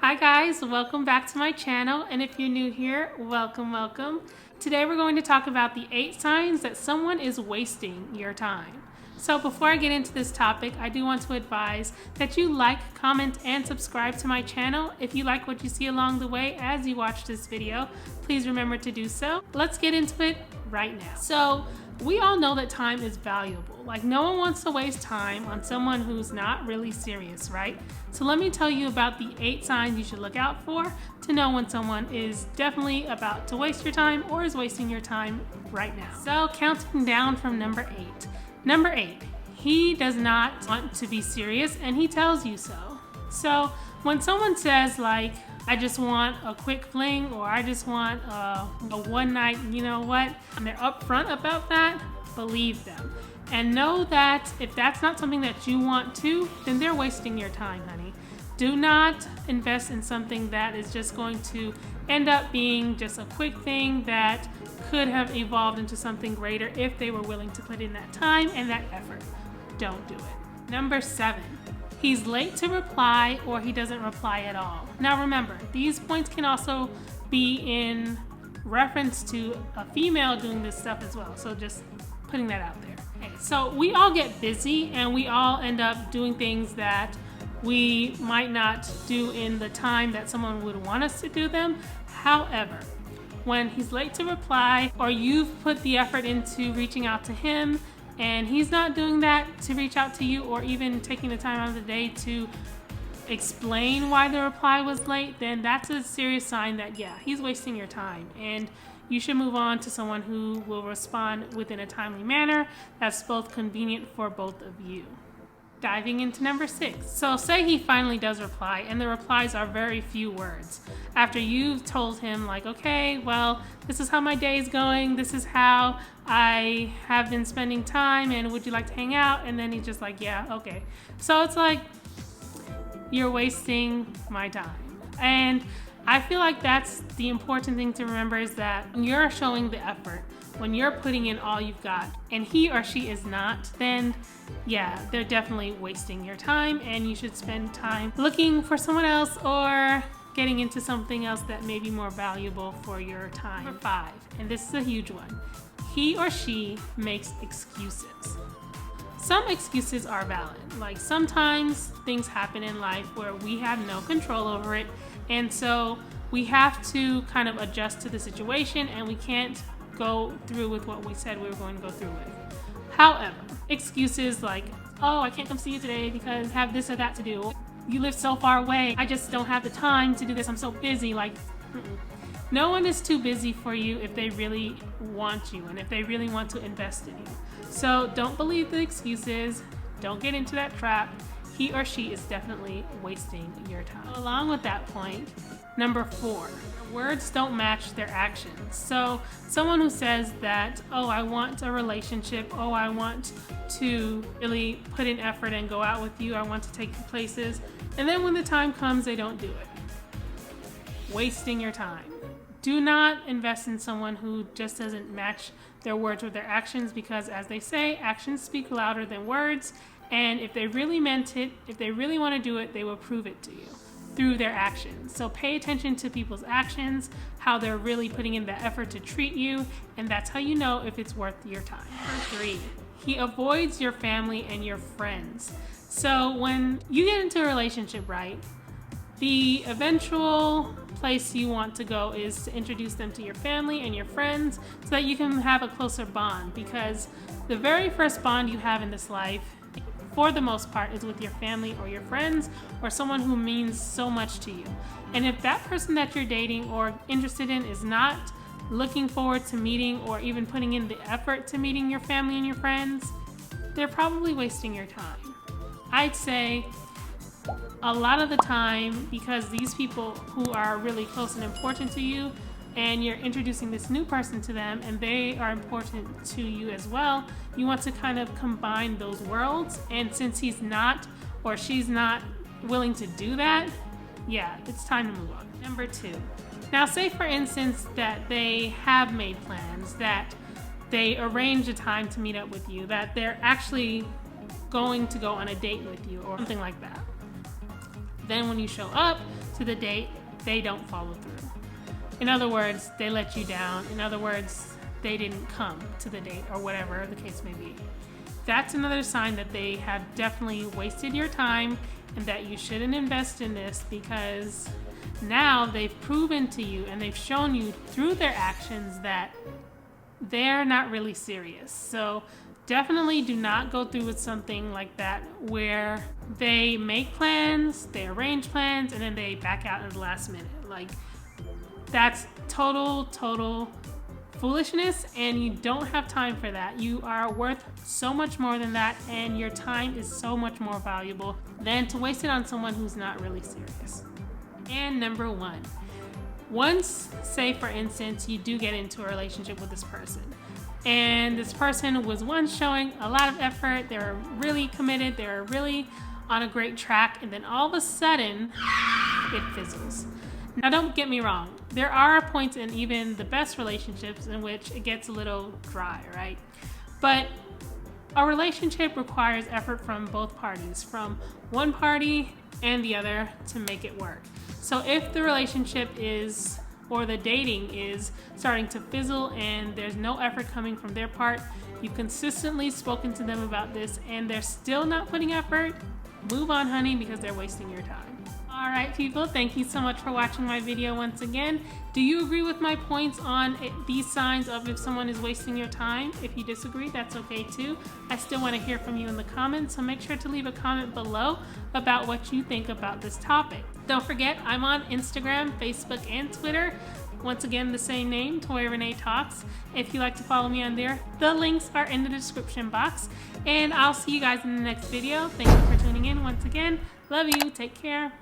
Hi guys, welcome back to my channel, and if you're new here, welcome. Today we're going to talk about the 8 signs that someone is wasting your time. So before I get into this topic, I do want to advise that you like, comment, and subscribe to my channel. If you like what you see along the way as you watch this video, please remember to do so. Let's get into it right now. So we all know that time is valuable. Like, no one wants to waste time on someone who's not really serious, right? So let me tell you about the 8 signs you should look out for to know when someone is definitely about to waste your time or is wasting your time right now. So counting down from number 8. Number 8, he does not want to be serious and he tells you so. So when someone says like, I just want a quick fling, or I just want a one night, you know what, and they're upfront about that, believe them. And know that if that's not something that you want to, then they're wasting your time, honey. Do not invest in something that is just going to end up being just a quick thing that could have evolved into something greater if they were willing to put in that time and that effort. Don't do it. Number 7. He's late to reply, or he doesn't reply at all. Now remember, these points can also be in reference to a female doing this stuff as well. So just putting that out there. Okay, so we all get busy and we all end up doing things that we might not do in the time that someone would want us to do them. However, when he's late to reply, or you've put the effort into reaching out to him and he's not doing that to reach out to you, or even taking the time out of the day to explain why the reply was late, then that's a serious sign that, yeah, he's wasting your time. And you should move on to someone who will respond within a timely manner that's both convenient for both of you. Diving into number 6. So say he finally does reply, and the replies are very few words. After you've told him like, okay, well, this is how my day is going, this is how I have been spending time, and would you like to hang out? And then he's just like, yeah, okay. So it's like, you're wasting my time. And I feel like that's the important thing to remember, is that when you're showing the effort, when you're putting in all you've got, and he or she is not, then yeah, they're definitely wasting your time, and you should spend time looking for someone else or getting into something else that may be more valuable for your time. Number 5, and this is a huge one. He or she makes excuses. Some excuses are valid. Like, sometimes things happen in life where we have no control over it, and so we have to kind of adjust to the situation, and we can't go through with what we said we were going to go through with. However, excuses like, oh, I can't come see you today because I have this or that to do. You live so far away, I just don't have the time to do this, I'm so busy. Like, no one is too busy for you if they really want you and if they really want to invest in you. So don't believe the excuses, don't get into that trap. He or she is definitely wasting your time. Along with that point, number 4, words don't match their actions. So someone who says that, oh, I want a relationship, oh, I want to really put in effort and go out with you, I want to take you places, and then when the time comes, they don't do it. Wasting your time. Do not invest in someone who just doesn't match their words with their actions, because as they say, actions speak louder than words. And if they really meant it, if they really want to do it, they will prove it to you through their actions. So pay attention to people's actions, how they're really putting in the effort to treat you, and that's how you know if it's worth your time. Number 3, he avoids your family and your friends. So when you get into a relationship, right, the eventual place you want to go is to introduce them to your family and your friends so that you can have a closer bond, because the very first bond you have in this life, for the most part, is with your family or your friends or someone who means so much to you. And if that person that you're dating or interested in is not looking forward to meeting or even putting in the effort to meeting your family and your friends, they're probably wasting your time. I'd say a lot of the time, because these people who are really close and important to you, and you're introducing this new person to them and they are important to you as well, you want to kind of combine those worlds. And since he's not, or she's not willing to do that, yeah, it's time to move on. Number 2. Now say for instance that they have made plans, that they arrange a time to meet up with you, that they're actually going to go on a date with you or something like that. Then when you show up, to the date, they don't follow through. In other words, they let you down. In other words, they didn't come to the date or whatever the case may be. That's another sign that they have definitely wasted your time and that you shouldn't invest in this, because now they've proven to you and they've shown you through their actions that they're not really serious. So definitely do not go through with something like that where they make plans, they arrange plans, and then they back out at the last minute. Like, that's total foolishness, and you don't have time for that. You are worth so much more than that, and your time is so much more valuable than to waste it on someone who's not really serious. And number one, once, say for instance, you do get into a relationship with this person, and this person was once showing a lot of effort, they were really committed, they were really on a great track, and then all of a sudden, it fizzles. Now, don't get me wrong. There are points in even the best relationships in which it gets a little dry, right? But a relationship requires effort from both parties, from one party and the other, to make it work. So if the relationship is, or the dating is starting to fizzle and there's no effort coming from their part, you've consistently spoken to them about this and they're still not putting effort, move on, honey, because they're wasting your time. All right, people, thank you so much for watching my video once again. Do you agree with my points on these signs of if someone is wasting your time? If you disagree, that's okay too. I still want to hear from you in the comments, so make sure to leave a comment below about what you think about this topic. Don't forget, I'm on Instagram, Facebook, and Twitter. Once again, the same name, ToyaRenee Talks. If you'd like to follow me on there, the links are in the description box. And I'll see you guys in the next video. Thank you for tuning in once again. Love you. Take care.